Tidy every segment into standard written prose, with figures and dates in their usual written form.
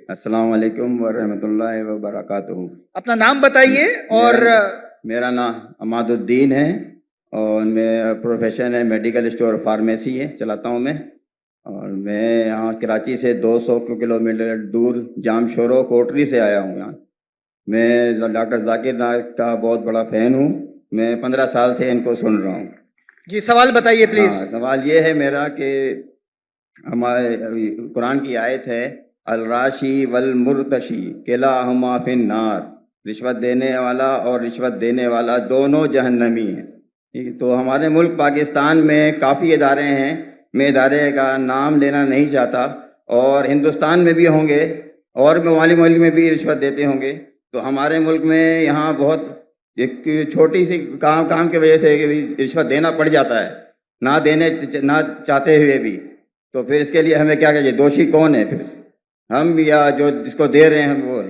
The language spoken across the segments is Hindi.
अस्सलाम वालेकुम व रहमतुल्लाहि व बरकातुहू। अपना नाम बताइए और मेरा नाम अमादुद्दीन है और मेरा प्रोफेशन है मेडिकल स्टोर फार्मेसी है चलाता हूँ मैं। और मैं यहाँ कराची से 200 किलोमीटर दूर जामशोरो कोटरी से आया हूँ यहाँ। मैं डॉक्टर जाकिर नायक का बहुत बड़ा फ़ैन हूँ। मैं 15 साल से इनको सुन रहा हूँ। जी सवाल बताइए प्लीज। हाँ, सवाल ये है मेरा कि हमारे कुरान की आयत है अल राशी वल मुर्तशी किलाहुमा फिन नार, रिश्वत देने वाला और रिश्वत देने वाला दोनों जहन्नमी हैं। तो हमारे मुल्क पाकिस्तान में काफ़ी इदारे हैं, मैं इदारे का नाम लेना नहीं चाहता, और हिंदुस्तान में भी होंगे और ममालिक में भी रिश्वत देते होंगे। तो हमारे मुल्क में यहाँ बहुत एक छोटी सी काम की वजह से रिश्वत देना पड़ जाता है, ना चाहते हुए भी। तो फिर इसके लिए हमें क्या करिए? दोषी कौन है फिर, हम या जो जिसको दे रहे हैं हम वो है?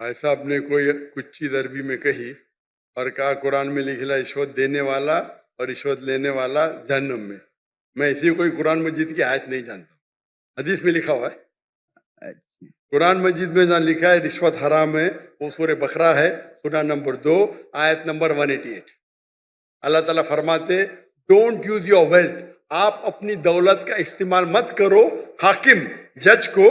भाई साहब ने कोई कुछ चीज अरबी में कही और कहा कुरान में लिखा रिश्वत देने वाला और रिश्वत लेने वाला जहन्नम में। मैं इसी कोई कुरान मजीद की आयत नहीं जानता, हदीस में लिखा हुआ है। कुरान मजीद में जहाँ लिखा है रिश्वत हराम है वो सूरह बकरा है, सूरा नंबर 2 आयत नंबर 188। अल्लाह ताला फरमाते डोंट यूज योर वेल्थ, आप अपनी दौलत का इस्तेमाल मत करो हाकिम जज को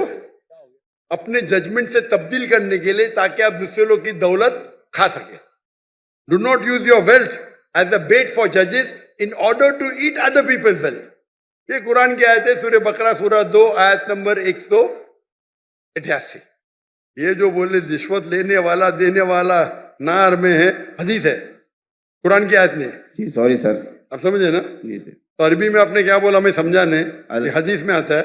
अपने जजमेंट से तब्दील करने के लिए ताकि आप दूसरे लोग की दौलत खा सके। Do not use your wealth as a bait for जजेस in order to eat other people's wealth. ये कुरान की आयत है, सूरह बकरा सूरा 2 आयत नंबर 188। ये जो बोले रिश्वत लेने वाला देने वाला नार में है, हदीस है, कुरान की आयत नहीं। जी सॉरी सर, आप समझे ना? जी सर। तो अरबी में आपने क्या बोला मैं समझा नहीं। हदीस में आता है,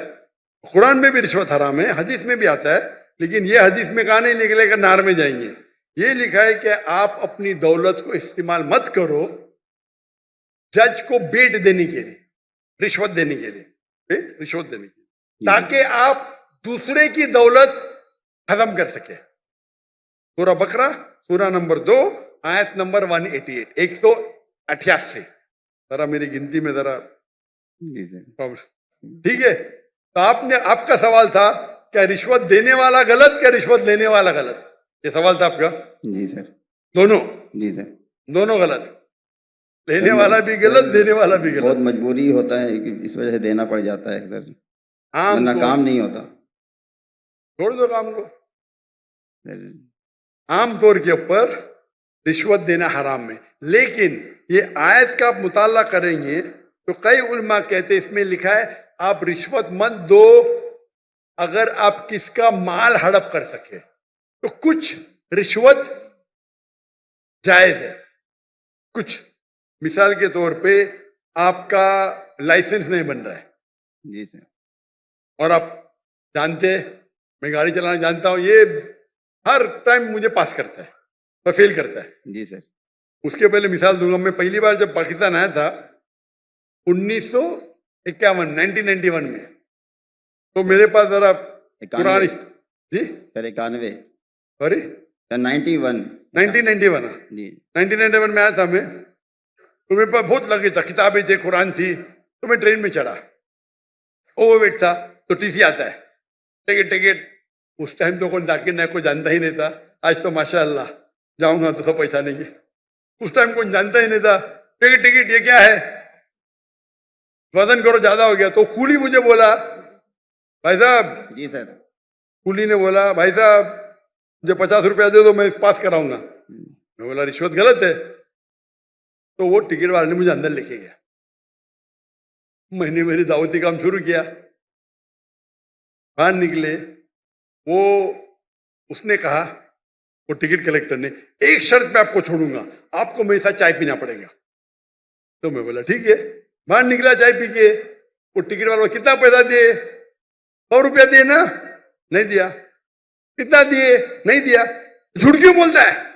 कुरान में भी रिश्वत हराम है, हदीस में भी आता है, लेकिन ये हदीस में कहा नहीं निकलेगा नार में जाएंगे। ये लिखा है कि आप अपनी दौलत को इस्तेमाल मत करो जज को बेट देने के लिए, रिश्वत देने के लिए, बेट रिश्वत देने के लिए, ताकि आप दूसरे की दौलत खत्म कर सके। सूरा बकरा सूरा नंबर 2 आयत नंबर 188 188। जरा मेरी गिनती में जरा ठीक है। तो आपका सवाल था क्या रिश्वत देने वाला गलत क्या रिश्वत लेने वाला गलत? ये सवाल था आपका? जी सर। दोनों? जी सर। दोनों गलत, लेने वाला भी गलत देने वाला भी गलत। बहुत मजबूरी होता है कि इस वजह से देना पड़ जाता है सर, वरना काम नहीं होता। छोड़ दो काम को। आम तौर के ऊपर रिश्वत देना हराम है, लेकिन ये आयत का आप मुताला करेंगे तो कई उलमा कहते इसमें लिखा है आप रिश्वत मत दो अगर आप किसका माल हड़प कर सके, तो कुछ रिश्वत जायज है। कुछ मिसाल के तौर पे आपका लाइसेंस नहीं बन रहा है, जी सर, और आप जानते मैं गाड़ी चलाना जानता हूं, ये हर टाइम मुझे पास करता है और फेल करता है। जी सर। उसके पहले मिसाल दूंगा, मैं पहली बार जब पाकिस्तान आया था 1991 में, तो मेरे पास जरा पुरानी जी सर 91 सॉरी 1991 जी 1991 में आया था मैं। तो मेरे पास बहुत लगे था, किताबें थे, कुरान थी। तो मैं ट्रेन में चढ़ा, ओवरवेट था, तो टीसी आता है, टिकट। उस टाइम तो कौन जाकिर नायक को जानता ही नहीं था, आज तो माशाअल्लाह जाऊंगा तो सब पहचानेंगे। उस टाइम कौन जानता ही नहीं था, टिकट ये क्या है, वजन करो ज्यादा हो गया। तो कूली मुझे बोला भाई साहब, जी सर, कूली ने बोला भाई साहब मुझे 50 रुपया दे दो मैं पास कराऊंगा। मैं बोला रिश्वत गलत है। तो वो टिकट वाले ने मुझे अंदर लेके गया, मैंने मेरी दावती काम शुरू किया। बाहर निकले, वो उसने कहा, वो टिकट कलेक्टर ने, एक शर्त पे आपको छोड़ूंगा, आपको मेरे साथ चाय पीना पड़ेगा। तो मैं बोला ठीक है। बाहर निकला चाय पी के, वो टिकट वाला कितना पैसा दिए? 100 रुपया दिए ना? नहीं दिया। कितना दिए? नहीं दिया। झूठ क्यों बोलता है?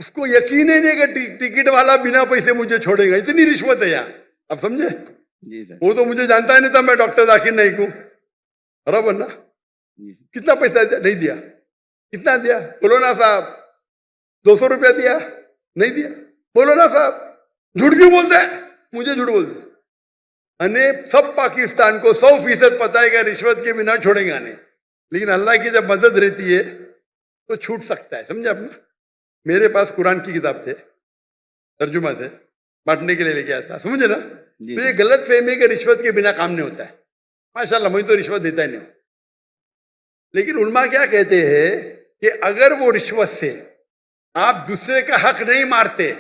उसको यकीन ही नहीं कि टिकट वाला बिना पैसे मुझे छोड़ेगा। इतनी रिश्वत है यहाँ, आप समझे? जी सर। वो तो मुझे जानता ही नहीं था मैं डॉक्टर जाकिर नाइक हूं, बराबर ना? कितना पैसा दिया? नहीं दिया। कितना दिया? बोलो ना साहब। 200 रुपया दिया? नहीं दिया। बोलो ना साहब। झूठ क्यों बोलता है? मुझे झूठ बोलते। अने सब पाकिस्तान को 100% पता है कि रिश्वत के बिना छोड़ेगा नहीं, लेकिन अल्लाह की जब मदद रहती है तो छूट सकता है, समझे आपने। मेरे पास कुरान की किताब थे, तर्जुमा थे, बांटने के लिए लेके आया था, समझे ना। तो ये गलत फहमी है कि रिश्वत के बिना काम नहीं होता है। माशाल्लाह मुझे तो रिश्वत देता ही नहीं हूं, लेकिन उलमा क्या कहते हैं कि अगर वो रिश्वत से आप दूसरे का हक नहीं मारते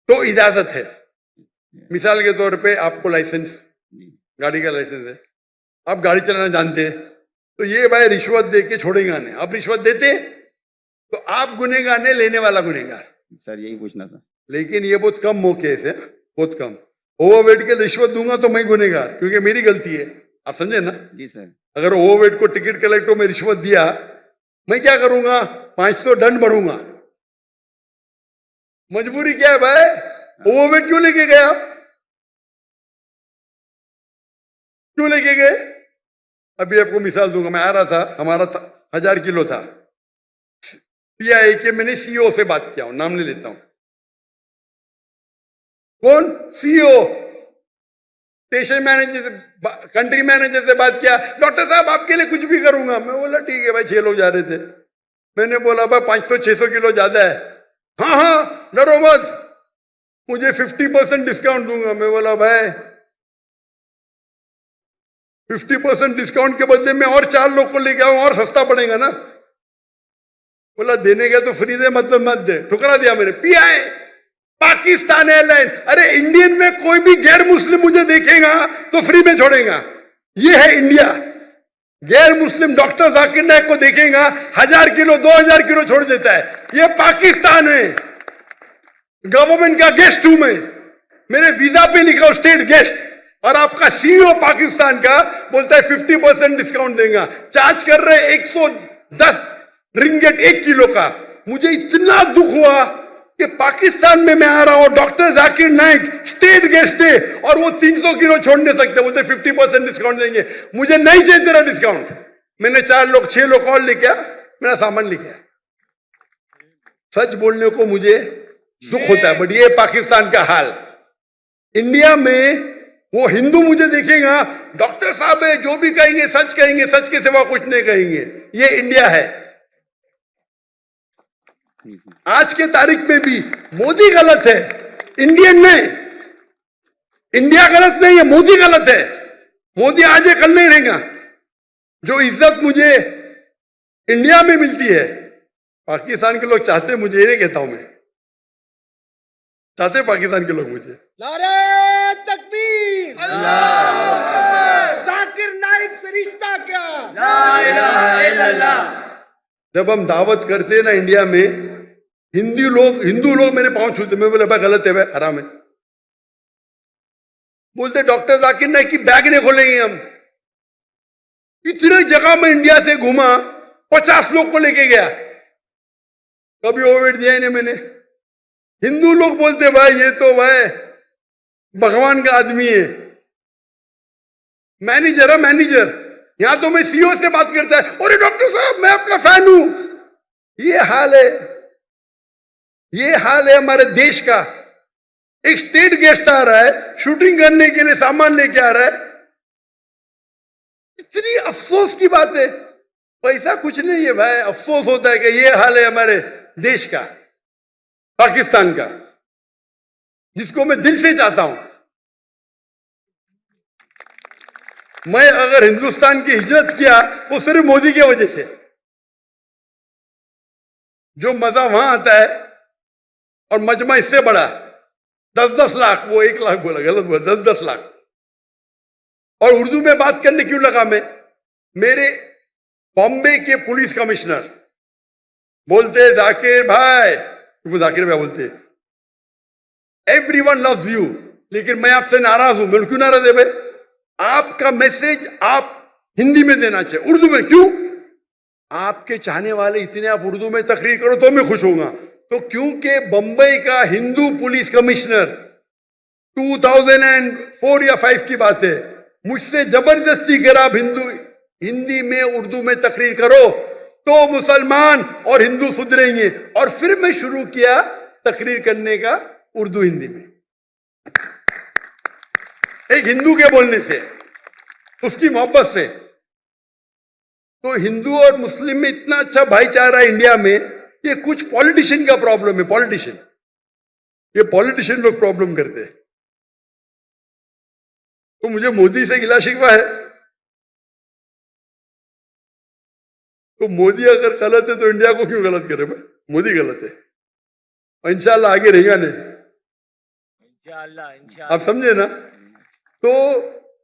तो इजाजत है। मिसाल के तौर पे आपको लाइसेंस, गाड़ी का लाइसेंस है, आप गाड़ी चलाना जानते हैं, तो ये भाई रिश्वत दे के छोड़ेगा नहीं। आप रिश्वत देते तो आप गुनहगार नहीं, लेने वाला गुनहगार। सर यही पूछना था। लेकिन ये बहुत कम मौके से, बहुत कम। ओवरवेट के रिश्वत दूंगा तो मैं गुनहगार, क्योंकि मेरी गलती है, आप समझे ना। जी सर। अगर ओवरवेट को टिकट कलेक्टर में रिश्वत दिया, मैं क्या करूंगा, 500 दंड भरूंगा। मजबूरी क्या है भाई, ओवरवेट क्यों लेके गए आप, क्यों लेके गए। अभी आपको मिसाल दूंगा, मैं आ रहा था, हमारा 1000 किलो था, PIA के मैंने CEO से बात किया, नाम नहीं लेता हूं, कौन, CEO, स्टेशन मैनेजर से, कंट्री मैनेजर से बात किया, डॉक्टर साहब आपके लिए कुछ भी करूंगा। मैं बोला ठीक है भाई, 6 लोग जा रहे थे। मैंने बोला भाई 500-600 किलो ज्यादा है। हाँ हाँ डरो मत, मुझे 50% डिस्काउंट दूंगा। मैं बोला भाई 50% डिस्काउंट के बदले में और 4 लोग को लेके आऊं, और सस्ता पड़ेगा ना। बोला देने का तो फ्री दे, मतलब मत दे। ठुकरा दिया मैंने। PIA, पाकिस्तान एयरलाइन, अरे इंडियन में कोई भी गैर मुस्लिम मुझे देखेगा तो फ्री में छोड़ेगा। ये है इंडिया। गैर मुस्लिम डॉक्टर जाकिर नाइक को देखेगा, 1000 किलो 2000 किलो छोड़ देता है। ये पाकिस्तान है, गवर्नमेंट का गेस्ट हूं मैं, मेरे वीजा पे लिखा स्टेट गेस्ट, और आपका CEO पाकिस्तान का बोलता है 50% डिस्काउंट देगा। चार्ज कर रहे 110 रिंगेट 1 किलो का। मुझे इतना दुख हुआ कि पाकिस्तान में मैं आ रहा हूं, doctor Zakir Naik state guest है, और वो 300 किलो छोड़ नहीं सकते, बोलते 50% डिस्काउंट देंगे। मुझे नहीं चाहिए तेरा डिस्काउंट। मैंने 6 लोग और लेके आया, मेरा सामान लेके आया। सच बोलने को मुझे दुख होता है, बट ये पाकिस्तान का हाल। इंडिया में वो हिंदू मुझे देखेगा, डॉक्टर साहब है, जो भी कहेंगे सच कहेंगे, सच के सिवा कुछ नहीं कहेंगे। ये इंडिया है। आज के तारीख में भी मोदी गलत है, इंडियन नहीं। इंडिया गलत नहीं है, मोदी गलत है। मोदी आज है, कल नहीं रहेगा। जो इज्जत मुझे इंडिया में मिलती है, पाकिस्तान के लोग चाहते, मुझे ये नहीं कहता हूं मैं, चाहते पाकिस्तान के लोग मुझे। नारे तकबीर, जाकिर नाइक से रिश्ता क्या, ला इलाहा इल्लल्लाह। जब हम दावत करते हैं ना इंडिया में, हिंदू लोग मेरे पांव छूते, मैं बोले भाई गलत है, भाई हराम है। बोलते डॉक्टर जाकिर नाइक की बैग नहीं खोलेंगे हम। इतने जगह में इंडिया से घूमा, 50 लोग को लेके गया, कभी ओवरवेट दिया ही नहीं मैंने। हिंदू लोग बोलते भाई ये तो भाई भगवान का आदमी है, मैनेजर है मैनेजर। यहां तो मैं CEO से बात करता है, अरे डॉक्टर साहब मैं आपका फैन हूं। ये हाल है, ये हाल है हमारे देश का। एक स्टेट गेस्ट आ रहा है, शूटिंग करने के लिए सामान लेके आ रहा है। इतनी अफसोस की बात है। पैसा कुछ नहीं है भाई, अफसोस होता है कि ये हाल है हमारे देश का, पाकिस्तान का, जिसको मैं दिल से चाहता हूं। मैं अगर हिंदुस्तान की हिजरत किया वो सिर्फ मोदी की वजह से। जो मजा वहां आता है, और मजमा इससे बड़ा 10-10 लाख, वो 1 लाख बोला, गलत बोला, 10-10 लाख। और उर्दू में बात करने क्यों लगा मैं, मेरे बॉम्बे के पुलिस कमिश्नर बोलते जाकिर भाई, वो जाकिर भाई बोलते एवरीवन लव्स यू, लेकिन मैं आपसे नाराज हूं। मैं क्यों नाराज है भाई, आपका मैसेज आप हिंदी में देना चाहिए, उर्दू में क्यों। आपके चाहने वाले इतने, आप उर्दू में तकरीर करो तो मैं खुश होऊंगा। तो क्योंकि बंबई का हिंदू पुलिस कमिश्नर 2004 या 5 की बात है, मुझसे जबरदस्ती कर आप हिंदी में उर्दू में तकरीर करो तो मुसलमान और हिंदू सुधरेंगे। और फिर मैं शुरू किया तकरीर करने का उर्दू हिंदी में। एक हिंदू के बोलने से, उसकी मोहब्बत से। तो हिंदू और मुस्लिम में इतना अच्छा भाईचारा है इंडिया में, ये कुछ पॉलिटिशियन का प्रॉब्लम है। पॉलिटिशियन, ये पॉलिटिशियन लोग प्रॉब्लम करते हैं। तो मुझे मोदी से गिला शिकवा है, तो मोदी अगर गलत है तो इंडिया को क्यों गलत करे भाई? मोदी गलत है, इंशाल्लाह आगे रहेगा नहीं, इंशाल्लाह। आप समझे ना? तो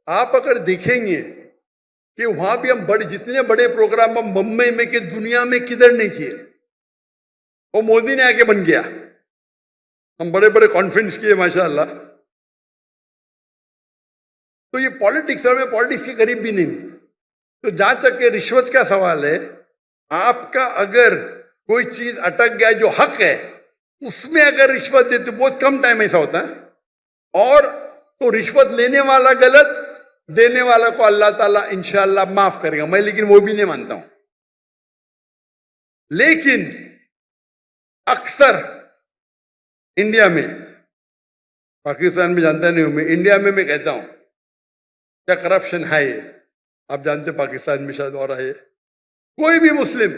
आप अगर देखेंगे कि वहां भी हम जितने बड़े प्रोग्राम हम मुंबई में कि दुनिया में किधर नहीं किए, वो मोदी ने आके बन गया। हम बड़े बड़े कॉन्फ्रेंस किए माशाल्लाह। तो ये पॉलिटिक्स, और मैं पॉलिटिक्स के करीब भी नहीं हूं। तो जहां तक के रिश्वत का सवाल है, आपका अगर कोई चीज अटक गया जो हक है, उसमें अगर रिश्वत देते तो बहुत कम टाइम ऐसा होता है, और तो रिश्वत लेने वाला गलत, देने वाला को अल्लाह ताला इंशाअल्लाह माफ करेगा। मैं लेकिन वो भी नहीं मानता हूं। लेकिन अक्सर इंडिया में, पाकिस्तान में जानता नहीं हूं मैं, इंडिया में मैं कहता हूं क्या करप्शन है ये। आप जानते पाकिस्तान में शायद और है। कोई भी मुस्लिम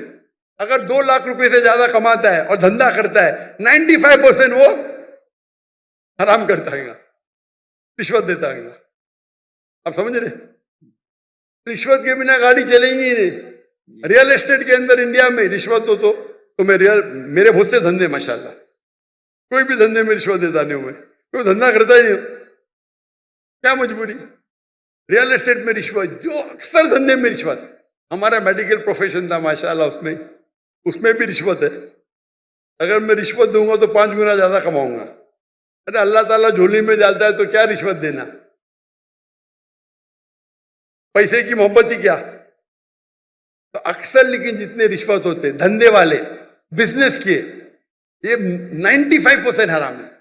अगर 2 लाख रुपए से ज्यादा कमाता है और धंधा करता है, 95% वो हराम करता है, रिश्वत देता है। आप समझ रहे? रिश्वत के बिना गाड़ी चलेंगी ही नहीं। रियल एस्टेट के अंदर इंडिया में रिश्वत हो तो मेरे बहुत से धंधे माशाल्लाह, कोई भी धंधे में रिश्वत देता नहीं हूं मैं, कोई धंधा करता ही नहीं। क्या मजबूरी? रियल एस्टेट में रिश्वत, जो अक्सर धंधे में रिश्वत। हमारा मेडिकल प्रोफेशन था माशाल्लाह, उसमें भी रिश्वत है। अगर मैं रिश्वत दूंगा तो 5 गुना ज्यादा कमाऊंगा। अरे अल्लाह ताला झोली में डालता है तो क्या रिश्वत देना? पैसे की मोहब्बत ही क्या? तो अक्सर लेकिन जितने रिश्वत होते धंधे वाले, बिजनेस के, ये 95% हराम है।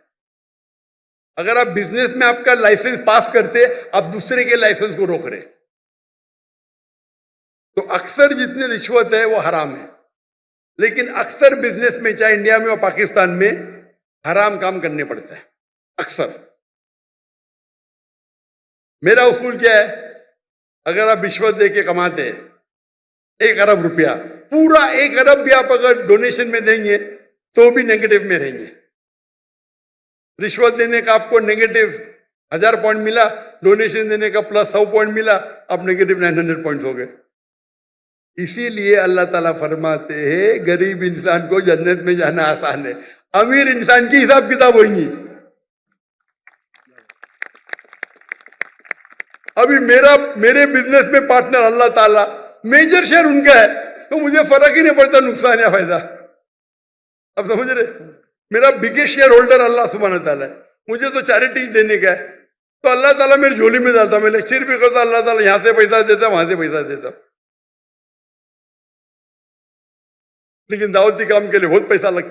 अगर आप बिजनेस में आपका लाइसेंस पास करते, आप दूसरे के लाइसेंस को रोक रहे, तो अक्सर जितने रिश्वत है वो हराम है। लेकिन अक्सर बिजनेस में, चाहे इंडिया में और पाकिस्तान में, हराम काम करने पड़ता है अक्सर। मेरा उसूल क्या है? अगर आप रिश्वत दे के कमाते हैं 1 अरब रुपया, पूरा 1 अरब भी आप अगर डोनेशन में देंगे तो भी नेगेटिव में रहेंगे। रिश्वत देने का आपको नेगेटिव 1000 पॉइंट मिला, डोनेशन देने का प्लस 100 पॉइंट मिला, आप नेगेटिव 900 पॉइंट हो गए। इसीलिए अल्लाह ताला फरमाते हैं गरीब इंसान को जन्नत में जाना आसान है, अमीर इंसान की हिसाब किताब होगी। अभी मेरे बिजनेस में पार्टनर अल्लाह ताला, मेजर शेयर उनका है, तो मुझे फर्क ही नहीं पड़ता नुकसान या फायदा। अब समझ रहे? मेरा बिगेस्ट शेयर होल्डर अल्लाह सुब्हान ताला है, मुझे तो चैरिटी देने का है, तो अल्लाह ताला मेरी झोली में डालता। मैं लेक्चर भी करता, अल्लाह ताला यहां से पैसा देता, वहां से पैसा देता। लेकिन दावती काम के लिए बहुत पैसा लगता।